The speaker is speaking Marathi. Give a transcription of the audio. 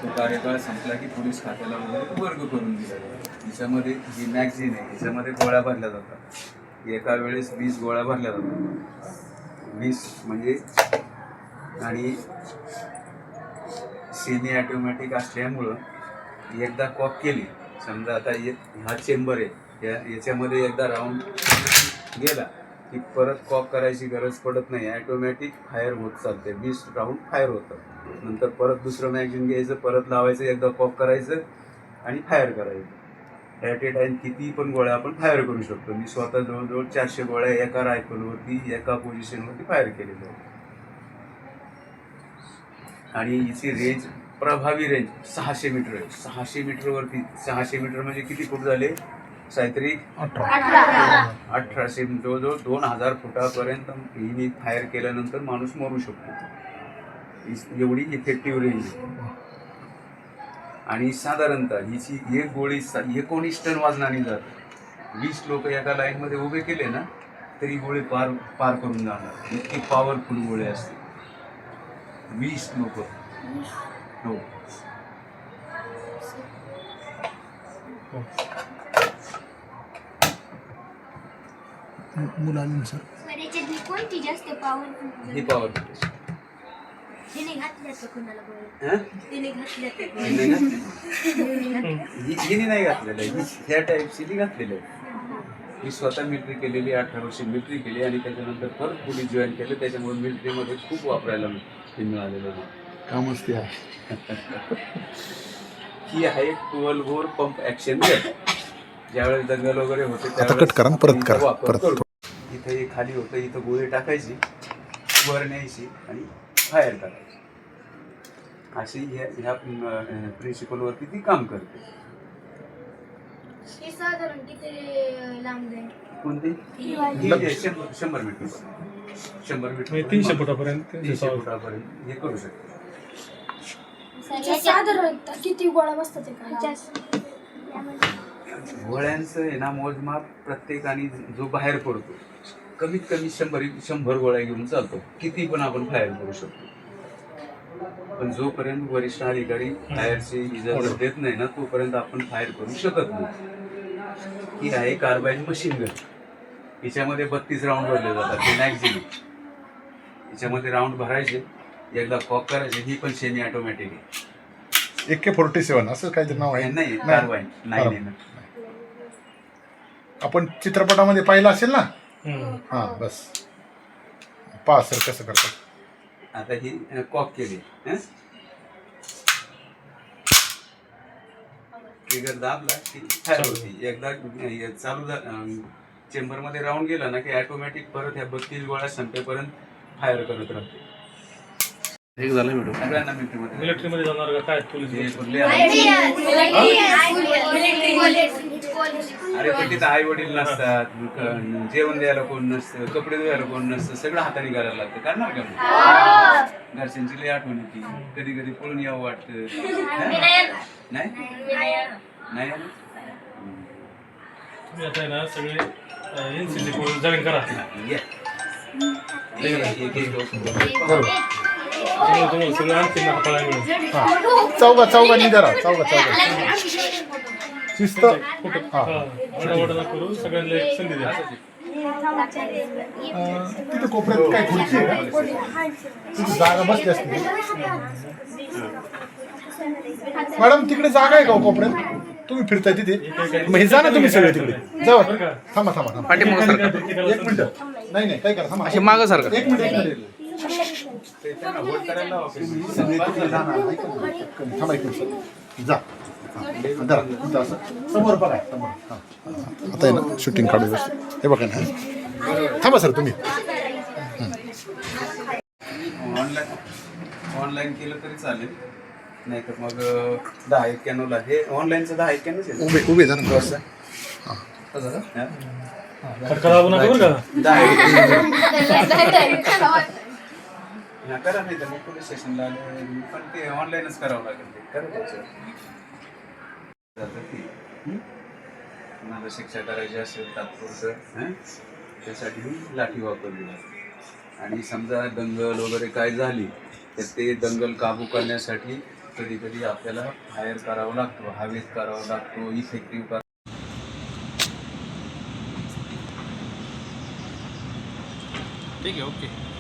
तो कार्यकाळ संपला की पोलीस खात्याला वगैरे वर्ग करून दिला जातो. याच्यामध्ये जी मॅगझिन आहे याच्यामध्ये गोळ्या भरल्या जातात. एका वेळेस 20 गोळ्या भरल्या जातात. 20 म्हणजे आणि सेमी ॲटोमॅटिक असल्यामुळं एकदा कॉक केली, समजा आता हा चेंबर आहे, याच्यामध्ये एकदा राऊंड गेला की परत कॉक करायची गरज पडत नाही. ॲटोमॅटिक फायर होत चालते. 20 राऊंड फायर होतं. नंतर परत दुसरं मॅगझिन घ्यायचं, परत लावायचं, एकदा कॉक करायचं आणि फायर करायचं. ॲट ए टाईम किती पण गोळ्या आपण फायर करू शकतो. मी स्वतः जवळजवळ 400 गोळ्या एका रायफलवरती एका पोझिशनवरती फायर केलेल्या आहेत. आणि हिची रेंज, प्रभावी रेंज 600 मीटर आहे. 600 मीटरवरती, 600 मीटर म्हणजे किती फूट झाले? काहीतरी 1800, जवळजवळ 2000 फुटापर्यंत हिने फायर केल्यानंतर माणूस मरू शकतो. एवढी इफेक्टिव्ह रेंज आहे. आणि साधारणतः हिची एक गोळी 19 टन वजनाने जाते. 20 लोक एका लाईनमध्ये उभे केले ना तरी गोळी पार करून जाणार. इतकी पॉवरफुल गोळी असते. 20 लोक. हो. मुलांनुसार कोणती जास्त पॉवरफुल? ही पॉवरफुल. तिने घातल्या तर कोणाला गोळ्या? हां? तिने घातल्या तर हिने नाही घातलेलं आहे. ह्या टाईपची ती घातलेलं आहे. ही स्वतः मिलिटरी केलेली, 18 वर्षी मिलिटरी केली आणि त्याच्यानंतर परत पोलीस जॉईन केलं. त्याच्यामुळे मिलिटरीमध्ये खूप वापरायला मिळालेलं आहे. कामच ते आहे. ही आहे 12 बोर पंप ॲक्शन गन. ज्यावेळेस दंगल वगैरे होते आता कट करा ना, परत करा, परत. इथं हे खाली होतं, इथं गोळी टाकायची, वर न्यायची आणि फायर करायची. अशी ह्या प्रिन्सिपलवरती ती काम करते. हे साधारण किती लांब जाईल? कोणती? 100 मीटर. 100 मीटर, 300 फुटापर्यंत, 300 फुटापर्यंत हे करू शकते. साधारणतः किती गोळ्या बसतात एका? गोळ्यांचं आहे ना मोजमाप प्रत्येकाने जो बाहेर पडतो कमीत कमी 100 गोळ्या घेऊन चालतो. किती पण आपण फायर करू शकतो. पण जोपर्यंत वरिष्ठ अधिकारी फायरची इजाजत देत नाही ना तोपर्यंत आपण फायर करू शकत नाही. ही आहे कार्बाईन मशीन गन. हिच्यामध्ये 32 राऊंड भरले जातात. ते मॅगझिन. याच्यामध्ये राऊंड भरायचे, एकदा कॉक करायचे. ही पण सेमी ऑटोमॅटिक आहे. AK-47 असं काहीतरी नाव आहे. नाही, कार्बाईन नाही. आपण चित्रपटामध्ये पाहिलं असेल ना. हां, बस पहा सर कसं करतात. आता ही कॉक केली. ट्रिगर दाबला की फायर होती. एकदा चालू चेंबरमध्ये राऊंड गेला ना की ऑटोमॅटिक परत ह्या 32 गोळ्या संपेपर्यंत फायर करत राहते. एक झालं मॅडम. सगळ्यांना मिलिटरीमध्ये मिलिटरीमध्ये जाणार का काय? पोलीस अरे पण तिथं आई वडील नसतात, जेवण द्यायला कोण नसतं, कपडे धुवायला कोण नसतं, सगळं हाताने करायला लागतं. करणार का? घरच्यांची लई आठवण येते. कधी कधी पळून यावं वाटतं. नाही नाही तुम्ही आता आहे ना सगळे NCC जॉईन करा. सगळं आणखी हाताळायला मिळेल. चौघांनी करा. शिस्त. वडा करू सगळ्यांना एक संधी द्या. तिथे कोपऱ्यात काय खुर्ची आहे का? तिथे जागा बसली असते. मॅडम तिकडे जागा आहे का कोपऱ्यात? तुम्ही फिरताय तिथे, मग हे जा ना तुम्ही सगळे तिकडे. जाऊ. थांबा. एक मिनिट. नाही काय करा. थांबा. मागं सारखं. एक मिनिट. त्यांना होल्ड करायला लावा. थांबा एक मिनिट. जा. समोर बघा. समोर. आता आहे ना शूटिंग काढू. हे बघा ना. थांबा सर तुम्ही. ऑनलाईन केलं तरी चालेल, नाही तर मग 1091ला. हे ऑनलाईनचं 1091च आहे. उभे जा ना. खटका लागू नका बरं का. करा, नाही तर मग पोलीस स्टेशनला आले. पण ते ऑनलाईनच करावं लागेल. ते करायचं मला शिक्षा करायची असेल तात्पुरतं त्यासाठी लाठी वापरली जाते. आणि समजा दंगल वगैरे काय झाली तर ते दंगल काबू करण्यासाठी कधी कधी आपल्याला हायर करावा लागतो, हवेत करावा लागतो, इफेक्टिव्ह करावा. ठीक आहे, ओके.